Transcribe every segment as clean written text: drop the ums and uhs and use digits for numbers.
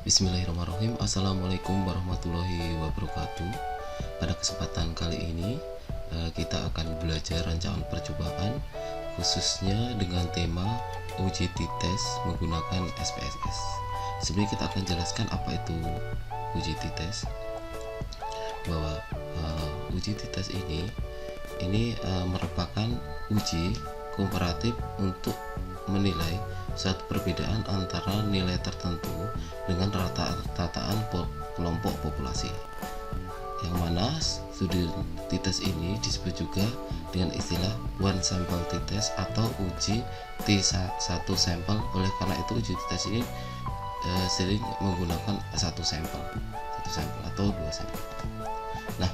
Bismillahirrahmanirrahim. Assalamualaikum warahmatullahi wabarakatuh. Pada kesempatan kali ini kita akan belajar rancangan percobaan khususnya dengan tema UJT test menggunakan SPSS. Sebenarnya kita akan jelaskan apa itu UJT test, bahwa UJT test ini merupakan uji komparatif untuk menilai suatu perbedaan antara nilai tertentu dengan rataan kelompok populasi, yang mana studi t-test ini disebut juga dengan istilah one sample t-test atau uji T1 sampel. Oleh karena itu uji t-test ini sering menggunakan satu sampel atau dua sampel. Nah,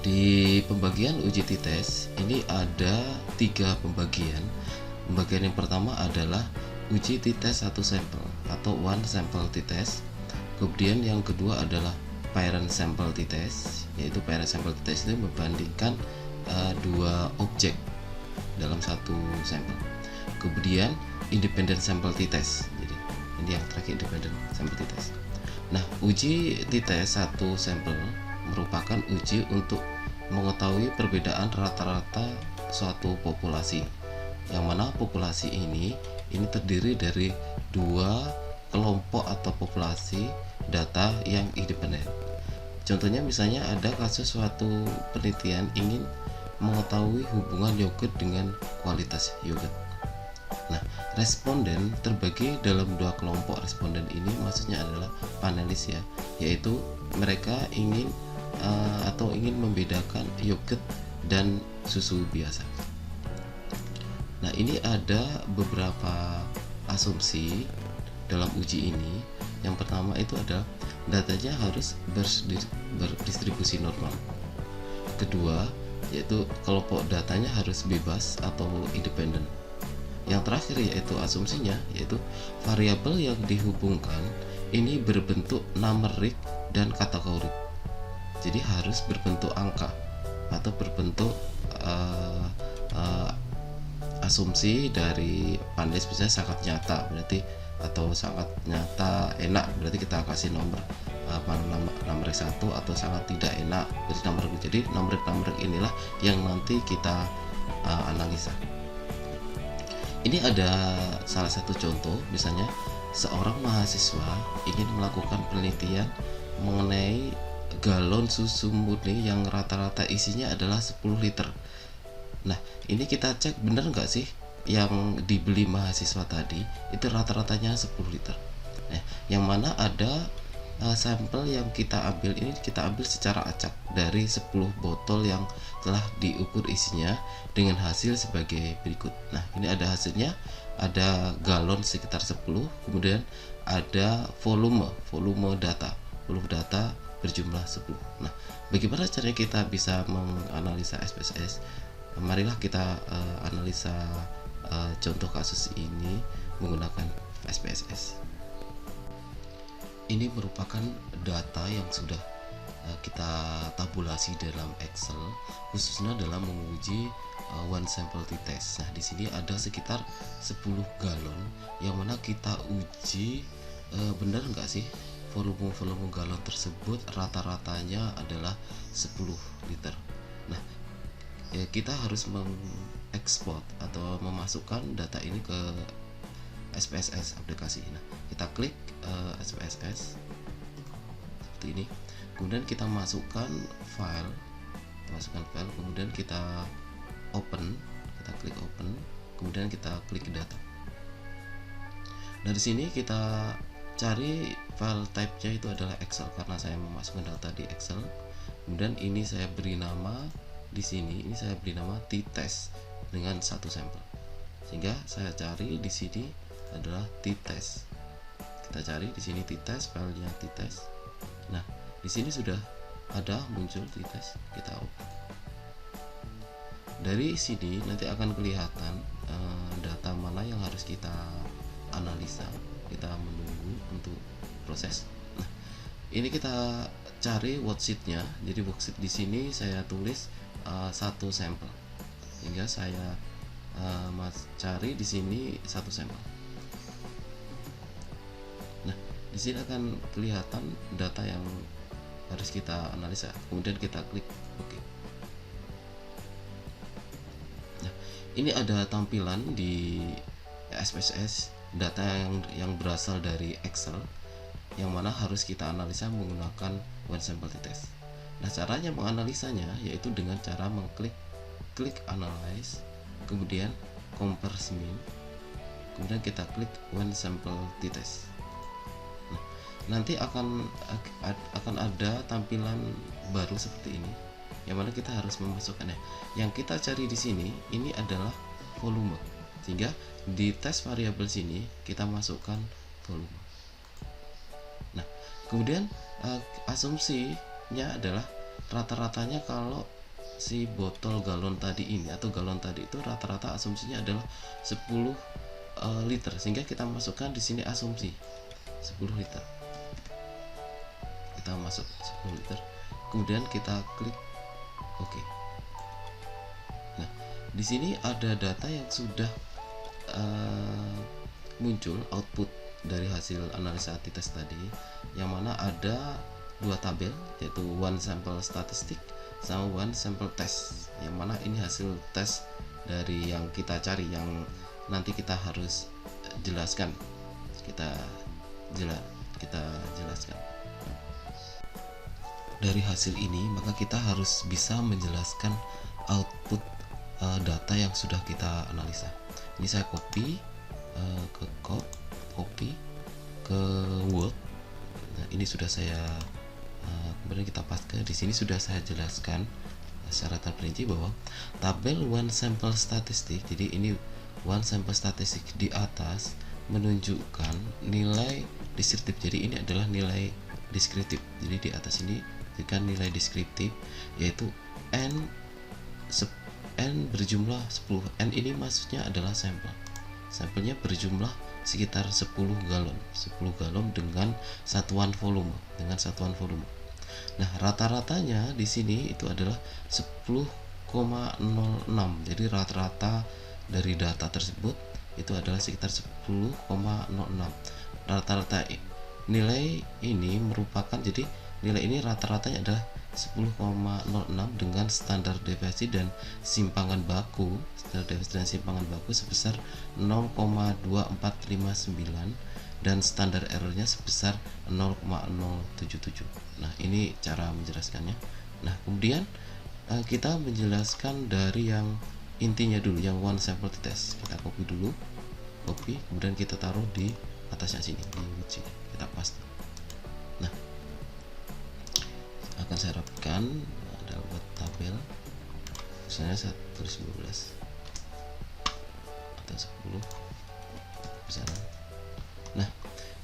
di pembagian uji t-test ini ada tiga pembagian. Pembagian yang pertama adalah uji t-test satu sampel atau one sample t-test. Kemudian yang kedua adalah parent sample t-test, yaitu parent sample t-test itu membandingkan dua objek dalam satu sampel. Kemudian independent sample t-test. Jadi ini yang terakhir, independent sample t-test. Nah, uji t-test satu sampel merupakan uji untuk mengetahui perbedaan rata-rata suatu populasi, yang mana populasi ini terdiri dari dua kelompok atau populasi data yang independen. Contohnya misalnya ada kasus suatu penelitian ingin mengetahui hubungan yogurt dengan kualitas yogurt. Nah, responden terbagi dalam dua kelompok. Responden ini maksudnya adalah panelis ya, yaitu mereka ingin membedakan yogurt dan susu biasa. Nah, ini ada beberapa asumsi dalam uji ini. Yang pertama itu adalah datanya harus berdistribusi normal. Kedua, yaitu kelompok datanya harus bebas atau independen. Yang terakhir yaitu asumsinya, yaitu variabel yang dihubungkan ini berbentuk numerik dan kategorik. Jadi harus berbentuk angka atau berbentuk asumsi dari panelis, bisa sangat nyata berarti, atau sangat nyata enak berarti kita kasih nomor nomor 1, atau sangat tidak enak berarti nomor 2. Jadi nomor inilah yang nanti kita analisa. Ini ada salah satu contoh, misalnya seorang mahasiswa ingin melakukan penelitian mengenai galon susu murni yang rata-rata isinya adalah 10 liter. Nah, ini kita cek bener nggak sih yang dibeli mahasiswa tadi itu rata-ratanya 10 liter. Nah, yang mana ada sampel yang kita ambil ini, kita ambil secara acak dari 10 botol yang telah diukur isinya dengan hasil sebagai berikut. Nah, ini ada hasilnya, ada galon sekitar 10, kemudian ada volume data berjumlah 10. Nah, bagaimana caranya kita bisa menganalisa SPSS? Marilah kita analisa contoh kasus ini menggunakan SPSS. Ini merupakan data yang sudah kita tabulasi dalam Excel, khususnya dalam menguji one sample t-test. Nah, di sini ada sekitar 10 galon yang mana kita uji benar nggak sih volume galon tersebut rata-ratanya adalah 10 liter. Nah, kita harus mengekspor atau memasukkan data ini ke SPSS aplikasi. Nah, kita klik SPSS seperti ini, kemudian kita masukkan file, kemudian kita klik open, kemudian kita klik data. Nah, di sini kita cari file type-nya itu adalah Excel, karena saya memasukkan data di Excel. Kemudian ini saya beri nama, di sini ini saya beri nama t-test dengan satu sampel, sehingga saya cari di sini adalah t-test. Kita cari di sini t-test, filenya t-test. Nah, di sini sudah ada muncul t-test. Kita open. Dari sini nanti akan kelihatan data mana yang harus kita analisa. Kita menunggu untuk proses. Nah, ini kita cari worksheet-nya. Jadi worksheet di sini saya tulis satu sampel, hingga saya cari di sini satu sampel. Nah, Di sini akan kelihatan data yang harus kita analisa, kemudian kita klik OK. Nah, ini ada tampilan di SPSS data yang berasal dari Excel, yang mana harus kita analisa menggunakan one sample t-test. Nah, caranya menganalisanya yaitu dengan cara mengklik analyze, kemudian compare mean, kemudian kita klik one sample t-test. Nah, nanti akan ada tampilan baru seperti ini, yang mana kita harus memasukkannya. Yang kita cari di sini ini adalah volume, sehingga di tes variabel sini kita masukkan volume. Nah, kemudian asumsinya adalah rata-ratanya kalau si botol galon tadi ini atau galon tadi itu rata-rata asumsinya adalah 10 liter, sehingga kita masukkan di sini asumsi 10 liter. Kita masuk 10 liter, kemudian kita klik OK. Nah, di sini ada data yang sudah muncul output dari hasil analisa t-test tadi, yang mana ada dua tabel, yaitu one sample statistik sama one sample test, yang mana ini hasil tes dari yang kita cari, yang nanti kita harus jelaskan, kita jelaskan. Dari hasil ini maka kita harus bisa menjelaskan output data yang sudah kita analisa. Ini saya copy ke Word. Nah, ini sudah saya kemudian kita paste. Di sini sudah saya jelaskan secara terperinci bahwa tabel one sample statistik, jadi ini one sample statistik di atas menunjukkan nilai deskriptif. Jadi ini adalah nilai deskriptif. Jadi di atas ini dengan nilai deskriptif, yaitu n berjumlah 10. N ini maksudnya adalah sampel. Sampelnya berjumlah sekitar 10 galon dengan satuan volume, Nah, rata-ratanya di sini itu adalah 10,06. Jadi rata-rata dari data tersebut itu adalah sekitar 10,06. Rata-rata nilai ini merupakan, jadi nilai ini rata-ratanya adalah 10,06 dengan standar deviasi dan simpangan baku sebesar 0,2459 dan standar errornya sebesar 0,077. Nah, ini cara menjelaskannya. Nah, kemudian kita menjelaskan dari yang intinya dulu, yang one sample t-test. Kita copy dulu, kemudian kita taruh di atasnya sini, di widget, kita paste. Nah, akan saya rapikan, ada buat tabel, misalnya saya tulis 12 atau 10 misalnya. Nah,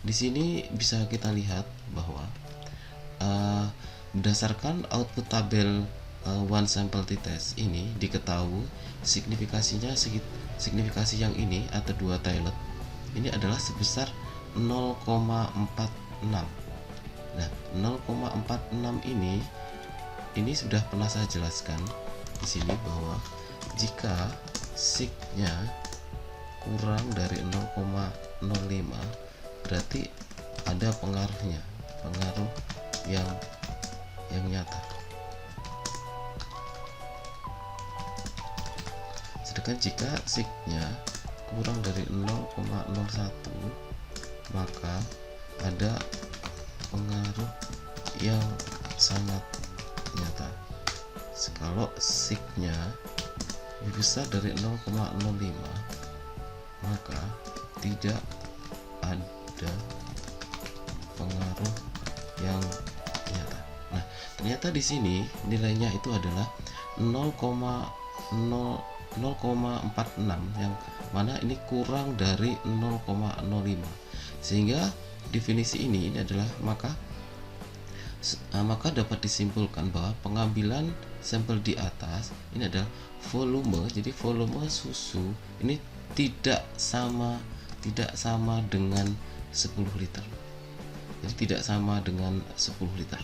di sini bisa kita lihat bahwa berdasarkan output tabel one sample t-test ini diketahui signifikasi yang ini atau dua tilde ini adalah sebesar 0,46. Nah, 0,46 ini sudah pernah saya jelaskan di sini bahwa jika sig-nya kurang dari 0,05 berarti ada pengaruh yang nyata. Sedangkan jika sig-nya kurang dari 0,01 maka ada pengaruh yang sangat nyata. Kalau sig-nya lebih besar dari 0,05 maka tidak ada pengaruh yang nyata. Nah, ternyata di sini nilainya itu adalah 0,46, yang mana ini kurang dari 0,05, sehingga definisi ini adalah maka dapat disimpulkan bahwa pengambilan sampel di atas ini adalah volume. Jadi volume susu ini tidak sama dengan 10 liter. Jadi tidak sama dengan 10 liter.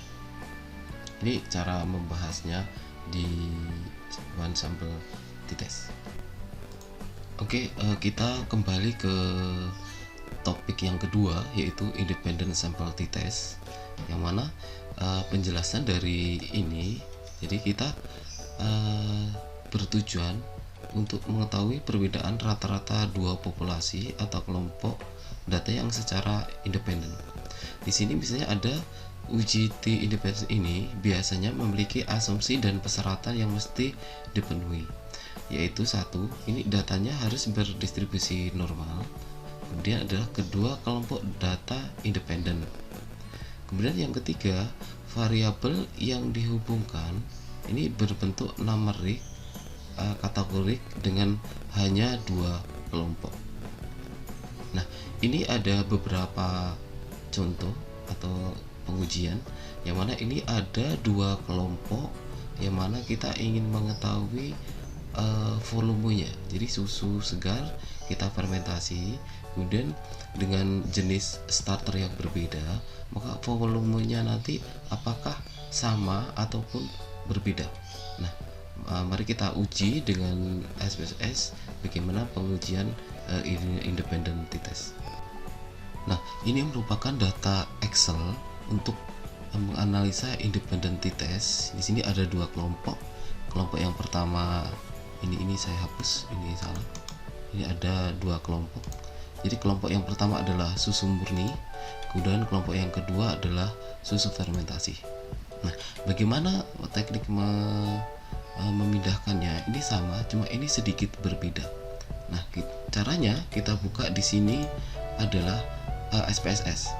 Ini cara membahasnya di one sample t-test. Oke, kita kembali ke topik yang kedua, yaitu independent sample t-test, yang mana penjelasan dari ini, jadi kita bertujuan untuk mengetahui perbedaan rata-rata dua populasi atau kelompok data yang secara independen. Di sini misalnya ada uji T independen ini biasanya memiliki asumsi dan persyaratan yang mesti dipenuhi, yaitu satu, ini datanya harus berdistribusi normal. Kemudian adalah kedua, kelompok data independen. Kemudian yang ketiga, variabel yang dihubungkan ini berbentuk numerik kategorik dengan hanya dua kelompok. Nah, ini ada beberapa contoh atau pengujian yang mana ini ada dua kelompok yang mana kita ingin mengetahui volumenya. Jadi susu segar kita fermentasi, kemudian dengan jenis starter yang berbeda, maka volumenya nanti apakah sama ataupun berbeda. Nah, mari kita uji dengan SPSS bagaimana pengujian independent t-test. Nah, ini merupakan data Excel untuk menganalisa independent t-test. Di sini ada dua kelompok. Kelompok yang pertama ini saya hapus, ini salah. Ini ada dua kelompok. Jadi kelompok yang pertama adalah susu murni, kemudian kelompok yang kedua adalah susu fermentasi. Nah, bagaimana teknik memindahkannya? Ini sama, cuma ini sedikit berbeda. Nah, caranya kita buka di sini adalah SPSS.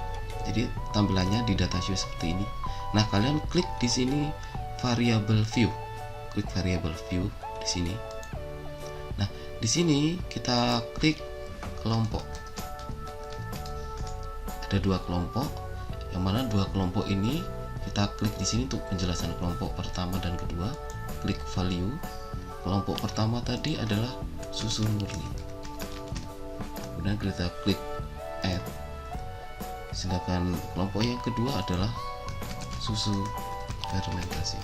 Jadi tampilannya di datasheet seperti ini. Nah, kalian klik di sini variable view. Klik variable view di sini. Nah, di sini kita klik kelompok. Ada dua kelompok, yang mana dua kelompok ini kita klik di sini untuk penjelasan kelompok pertama dan kedua. Klik value. Kelompok pertama tadi adalah susu murni. Kemudian kita klik add. Sedangkan kelompok yang kedua adalah susu fermentasi.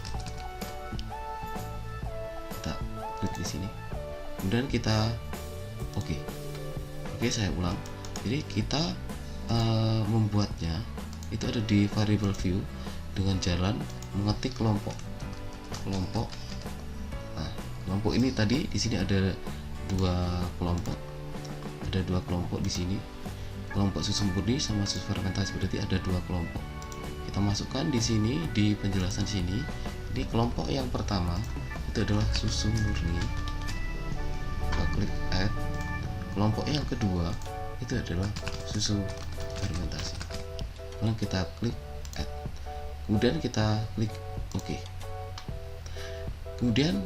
Kita klik di sini. Kemudian kita oke, saya ulang. Jadi kita membuatnya itu ada di variable view dengan jalan mengetik kelompok. Nah, kelompok ini tadi di sini ada dua kelompok. Ada dua kelompok di sini. Kelompok susu murni sama susu fermentasi, berarti ada dua kelompok. Kita masukkan di sini di penjelasan sini. Di kelompok yang pertama itu adalah susu murni. Kita klik add. Kelompok yang kedua itu adalah susu fermentasi. Lalu kita klik add. Kemudian kita klik OK. Kemudian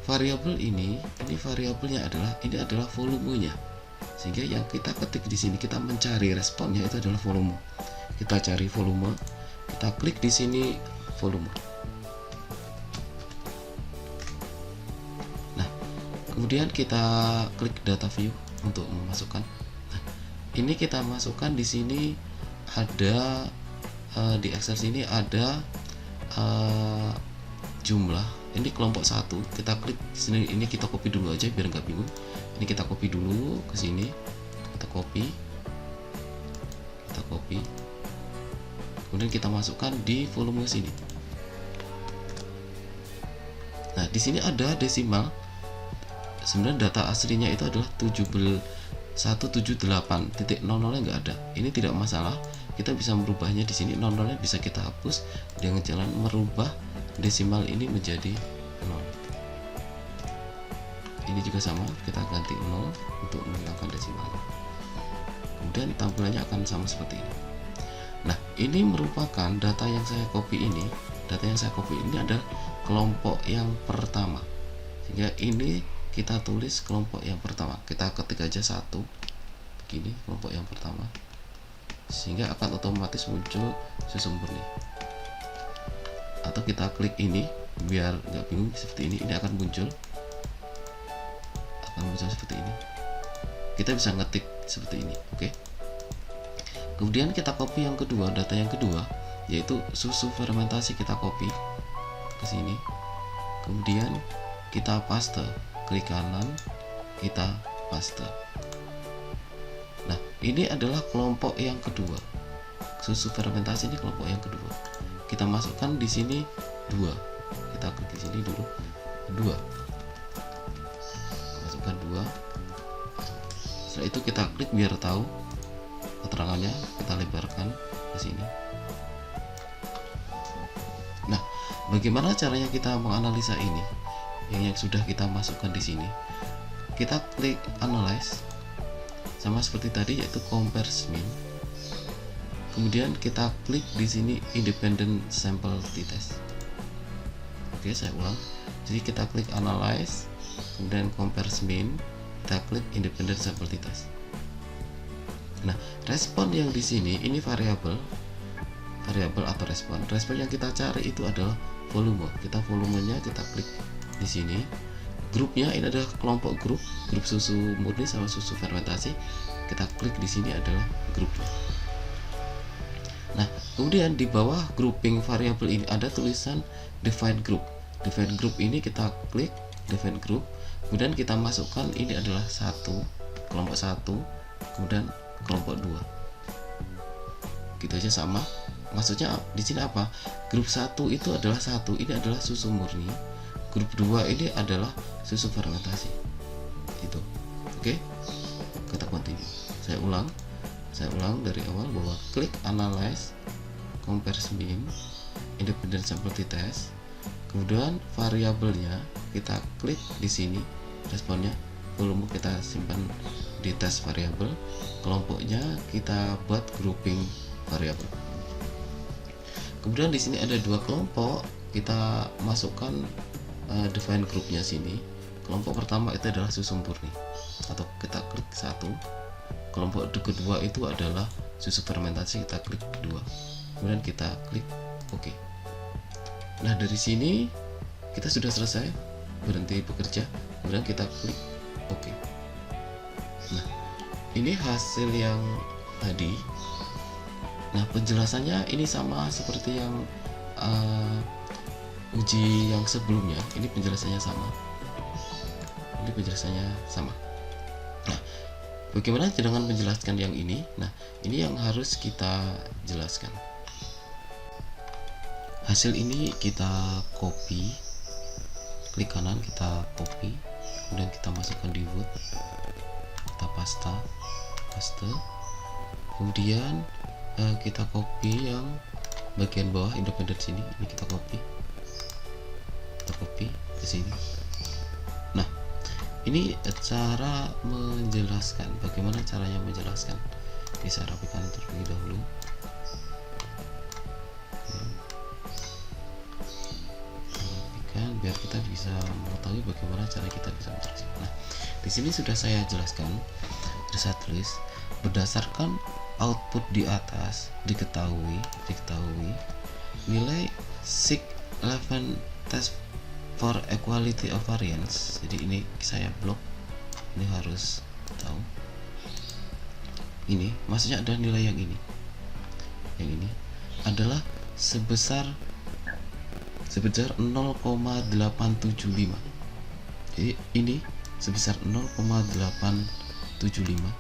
variabel ini variabelnya adalah volumenya. Sehingga yang kita ketik di sini, kita mencari responnya itu adalah volume. Kita cari volume, kita klik di sini volume. Nah, kemudian kita klik data view untuk memasukkan. Nah, ini kita masukkan di sini ada di Excel sini ada jumlah. Ini kelompok 1. Kita klik sini, ini kita copy dulu aja biar nggak bingung. Ini kita copy dulu ke sini. Kita copy. Kemudian kita masukkan di volume sini. Nah, di sini ada desimal. Sebenarnya data aslinya itu adalah 178.00 nggak ada. Ini tidak masalah. Kita bisa merubahnya di sini. 00-nya bisa kita hapus dengan jalan merubah desimal ini menjadi 0. Ini juga sama, kita ganti 0 untuk menghilangkan desimalnya. Kemudian tampilannya akan sama seperti ini. Nah, ini merupakan data yang saya copy ini. Data yang saya copy ini adalah kelompok yang pertama. Sehingga ini kita tulis kelompok yang pertama. Kita ketik aja 1. Begini, kelompok yang pertama. Sehingga akan otomatis muncul susu murni. Atau kita klik ini biar nggak bingung seperti ini akan muncul seperti ini. Kita bisa ngetik seperti ini, oke. Kemudian kita copy yang kedua, data yang kedua yaitu susu fermentasi, kita copy ke sini. Kemudian kita paste, klik kanan, kita paste. Nah, ini adalah kelompok yang kedua. Susu fermentasi ini kelompok yang kedua. Kita masukkan di sini 2. Kita klik di sini dulu 2. Masukkan 2. Setelah itu kita klik biar tahu keterangannya, kita lebarkan ke sini. Nah, bagaimana caranya kita menganalisa ini? Yang sudah kita masukkan di sini. Kita klik analyze sama seperti tadi, yaitu compare mean. Kemudian kita klik di sini independent sample t-test. Oke, saya ulang. Jadi kita klik analyze, kemudian compare mean, kita klik independent sample t-test. Nah, respon yang di sini ini variabel atau respon. Respon yang kita cari itu adalah volume. Volumenya kita klik di sini. Grupnya ini adalah kelompok grup susu murni sama susu fermentasi. Kita klik di sini adalah grupnya. Nah, kemudian di bawah grouping variabel ini ada tulisan define group. Define group ini kita klik define group. Kemudian kita masukkan ini adalah kelompok 1, kemudian kelompok 2. Gitu aja sama. Maksudnya di sini apa? Grup 1 itu adalah 1, ini adalah susu murni. Grup 2 ini adalah susu fermentasi. Itu. Oke. Kita continue. Saya ulang dari awal bahwa klik analyze, compare mean, independent sample t-test. Kemudian variabelnya kita klik di sini, responnya, volume kita simpan di test variabel, kelompoknya kita buat grouping variabel. Kemudian di sini ada 2 kelompok, kita masukkan define groupnya sini. Kelompok pertama itu adalah susu murni, atau kita klik 1. Kelompok kedua itu adalah susu fermentasi, kita klik 2. Kemudian kita klik OK. Nah, dari sini kita sudah selesai, berhenti bekerja. Kemudian kita klik OK. Nah, ini hasil yang tadi. Nah, penjelasannya ini sama seperti yang uji yang sebelumnya. Ini penjelasannya sama. Nah, bagaimana dengan menjelaskan yang ini? Nah, ini yang harus kita jelaskan. Hasil ini kita copy, klik kanan kita copy, kemudian kita masukkan di Word, kita paste, kemudian kita copy yang bagian bawah independen sini, ini kita copy ke sini. Nah, ini cara menjelaskan. Bagaimana caranya menjelaskan? Oke, saya rapikan terlebih dahulu. Rapikan biar kita bisa mengetahui bagaimana cara kita bisa berinteraksi. Nah, di sini sudah saya jelaskan. Saya tulis berdasarkan output di atas diketahui nilai Sig11 test for equality of variance. Jadi ini saya blok, ini harus tahu. Ini maksudnya adalah nilai yang ini adalah sebesar 0,875. Jadi ini sebesar 0,875. Nah,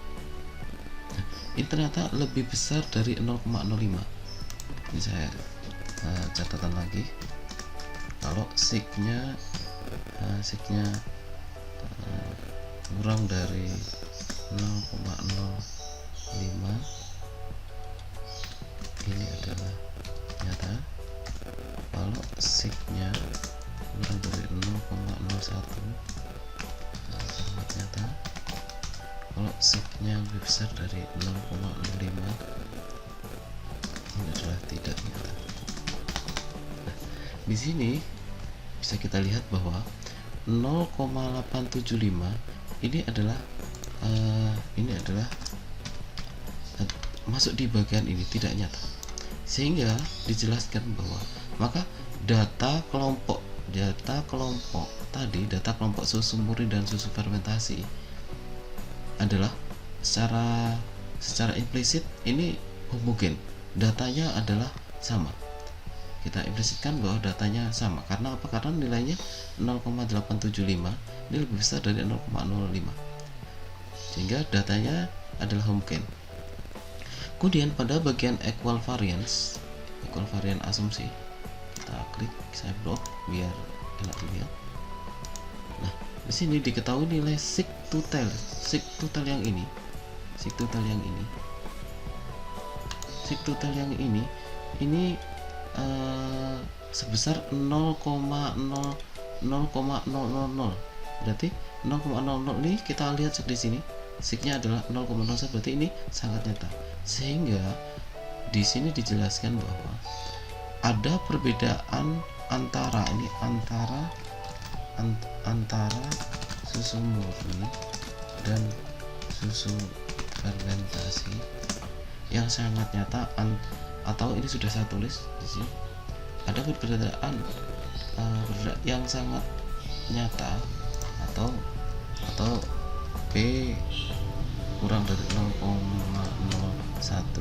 ini ternyata lebih besar dari 0,05. Ini saya catatan lagi. Kalau signya kurang dari 0,05, ini adalah nyata. Kalau signya kurang dari 0,01, sangat nyata. Kalau signya lebih besar dari 0,05, ini adalah tidak nyata. Nah, di sini bisa kita lihat bahwa 0,875 ini adalah masuk di bagian ini, tidak nyata, sehingga dijelaskan bahwa maka data kelompok tadi, data kelompok susu murni dan susu fermentasi adalah secara implisit ini homogen, datanya adalah sama. Kita implisitkan bahwa datanya sama. Karena apa? Karena nilainya 0,875 ini lebih besar dari 0,05, sehingga datanya adalah homogen. Kemudian pada bagian equal variance asumsi, kita klik saya blok biar enak dilihat. Nah, di sini diketahui nilai sig total yang ini, sebesar 0,000. Berarti 0,00 ini kita lihat di sini signya adalah 0,01, berarti ini sangat nyata. Sehingga di sini dijelaskan bahwa ada perbedaan antara susu murni dan susu fermentasi yang sangat nyata, atau ini sudah saya tulis di sini, ada perbedaan yang sangat nyata atau P kurang dari 0,01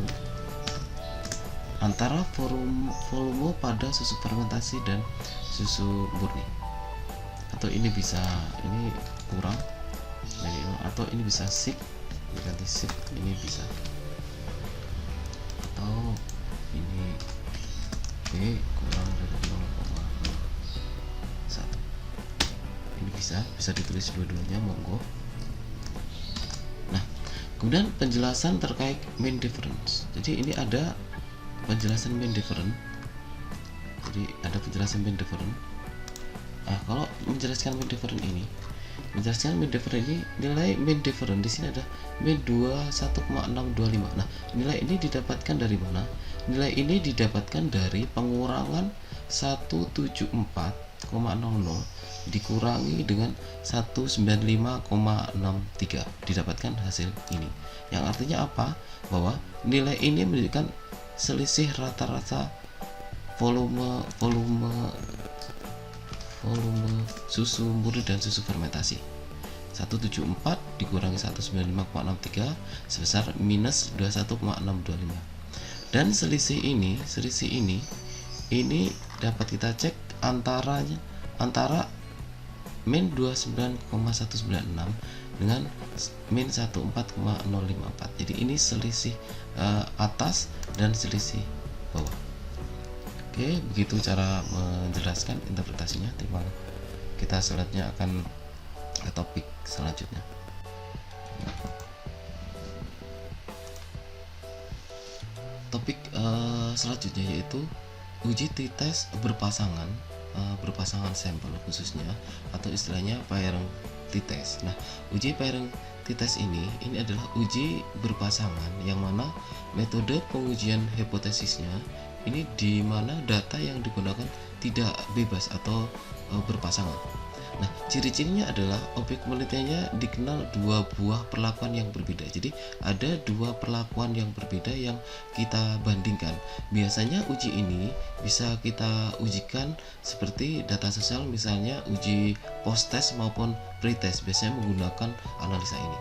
antara volume pada susu fermentasi dan susu murni. Atau ini kurang dari, atau ini bisa sig, diganti sig, ini bisa, atau ini B kurang dari 0,01. Ini bisa ditulis dua-duanya, monggo. Nah, kemudian penjelasan terkait mean difference. Jadi ini ada penjelasan mean difference. Nah, kalau menjelaskan mean difference ini, nilai mean difference di sini ada mean 21,625. Nah, nilai ini didapatkan dari mana? Nilai ini didapatkan dari pengurangan 174,00 dikurangi dengan 195,63, didapatkan hasil ini. Yang artinya apa? Bahwa nilai ini menunjukkan selisih rata-rata volume susu murni dan susu fermentasi. 174 dikurangi 195,63 sebesar minus 21,625. Dan selisih ini dapat kita cek antara min 29,196 dengan min 14,054. Jadi ini selisih atas dan selisih bawah. Oke, begitu cara menjelaskan interpretasinya. Kita selanjutnya akan ke topik selanjutnya. Topik selanjutnya yaitu uji t-test berpasangan sampel khususnya, atau istilahnya pairing t-test. Nah, uji pairing t-test ini adalah uji berpasangan yang mana metode pengujian hipotesisnya ini di mana data yang digunakan tidak bebas atau berpasangan. Nah, ciri-cirinya adalah objek penelitiannya dikenal dua buah perlakuan yang berbeda. Jadi ada dua perlakuan yang berbeda yang kita bandingkan. Biasanya uji ini bisa kita ujikan seperti data sosial, misalnya uji post-test maupun pre-test, biasanya menggunakan analisa ini.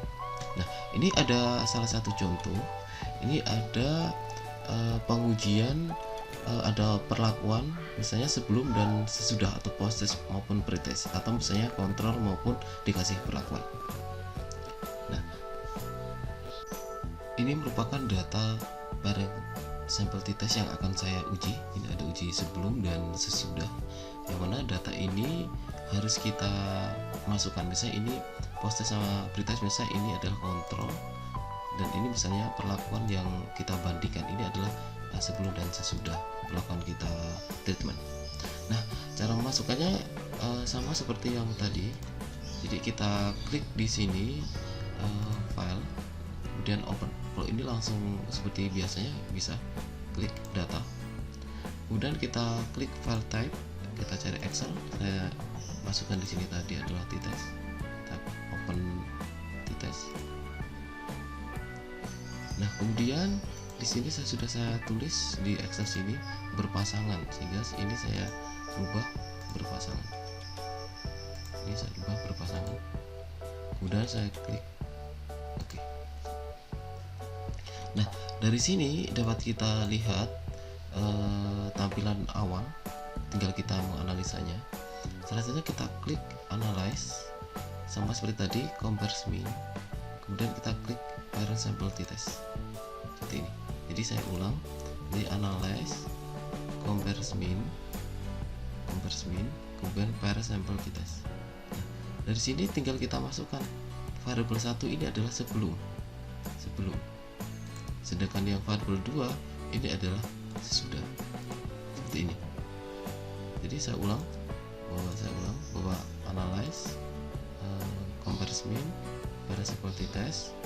Nah, ini ada salah satu contoh. Ini ada pengujian, ada perlakuan misalnya sebelum dan sesudah, atau post test maupun pre-test, atau misalnya kontrol maupun dikasih perlakuan. Nah, ini merupakan data bareng sampel t-test yang akan saya uji. Ini ada uji sebelum dan sesudah, yang mana data ini harus kita masukkan. Misalnya ini post test sama pre-test, misalnya ini adalah kontrol, dan ini misalnya perlakuan yang kita bandingkan. Ini adalah sebelum dan sesudah perlakuan kita treatment. Nah, cara memasukkannya sama seperti yang tadi. Jadi kita klik di sini file, kemudian open. Kalau ini langsung seperti biasanya, bisa klik data, kemudian kita klik file type, kita cari Excel. Saya masukkan di sini tadi adalah t-test, open t-test. Nah, kemudian di sini sudah saya tulis di Excel sini berpasangan, sehingga ini saya rubah berpasangan. Ini saya rubah berpasangan. Kemudian saya klik OK. Nah, dari sini dapat kita lihat tampilan awal, tinggal kita menganalisanya. Salah satunya kita klik analyze, sama seperti tadi compare mean, kemudian kita klik parent sample t-test seperti ini. Jadi saya ulang, ini analyze, compares mean, kemudian pair sample t-test. Nah, dari sini tinggal kita masukkan variabel 1 ini adalah sebelum, sedangkan yang variabel 2 ini adalah sesudah, seperti ini. Jadi saya ulang bahwa analyze, compares mean, pair sample t-test,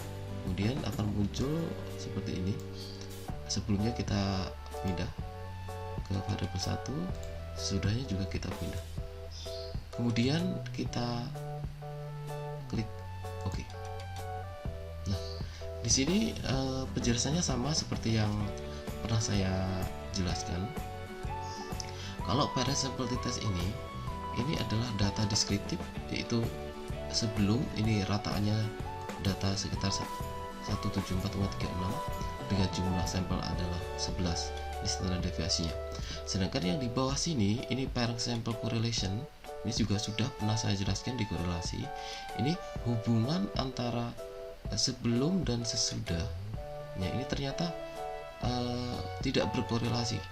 kemudian akan muncul seperti ini. Sebelumnya kita pindah ke variabel 1, sesudahnya juga kita pindah. Kemudian kita klik OK. Nah, di sini penjelasannya sama seperti yang pernah saya jelaskan. Kalau pair sample t-test ini adalah data deskriptif, yaitu sebelum ini rataannya data sekitar 174,36 dengan jumlah sampel adalah 11, ini standar deviasinya. Sedangkan yang di bawah sini ini pair sample correlation, ini juga sudah pernah saya jelaskan di korelasi. Ini hubungan antara sebelum dan sesudah. Ya, ini ternyata tidak berkorelasi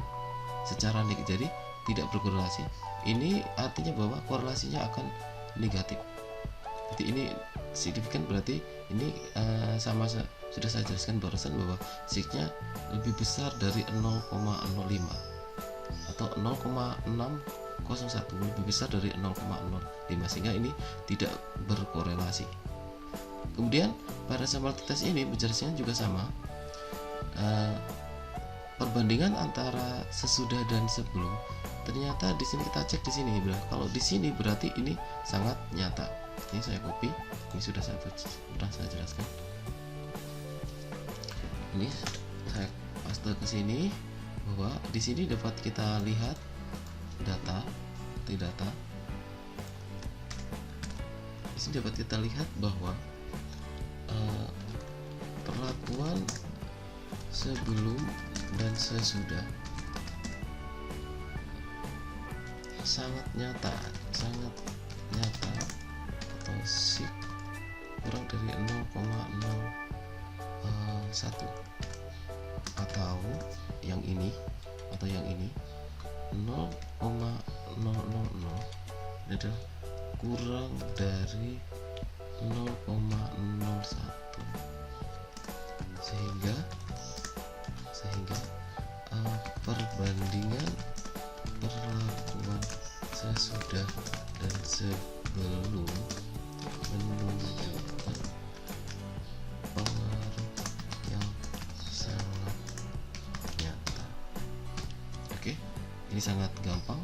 secara negatif. Jadi tidak berkorelasi. Ini artinya bahwa korelasinya akan negatif. Jadi ini signifikan, berarti ini sudah saya jelaskan barusan bahwa signya lebih besar dari 0,05 atau 0,601, lebih besar dari 0,05, sehingga ini tidak berkorelasi. Kemudian pada sampel t-test ini penjelasannya juga sama. Perbandingan antara sesudah dan sebelum, ternyata di sini kita cek di sini, kalau di sini berarti ini sangat nyata. Ini saya copy, ini sudah saya jelaskan. Ini saya paste ke sini, bahwa di sini dapat kita lihat data. Di sini dapat kita lihat bahwa perlakuan sebelum dan sesudah sangat nyata atau sig kurang dari 0,01, atau yang ini 0,000 ini adalah kurang dari 0,01, sehingga perbandingan perlakuan sesudah dan sebelum menunjukkan pengaruh yang sangat nyata. Oke, ini sangat gampang.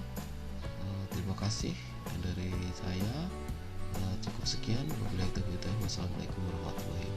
Terima kasih dari saya. Cukup sekian. Wassalamualaikum warahmatullahi wabarakatuh.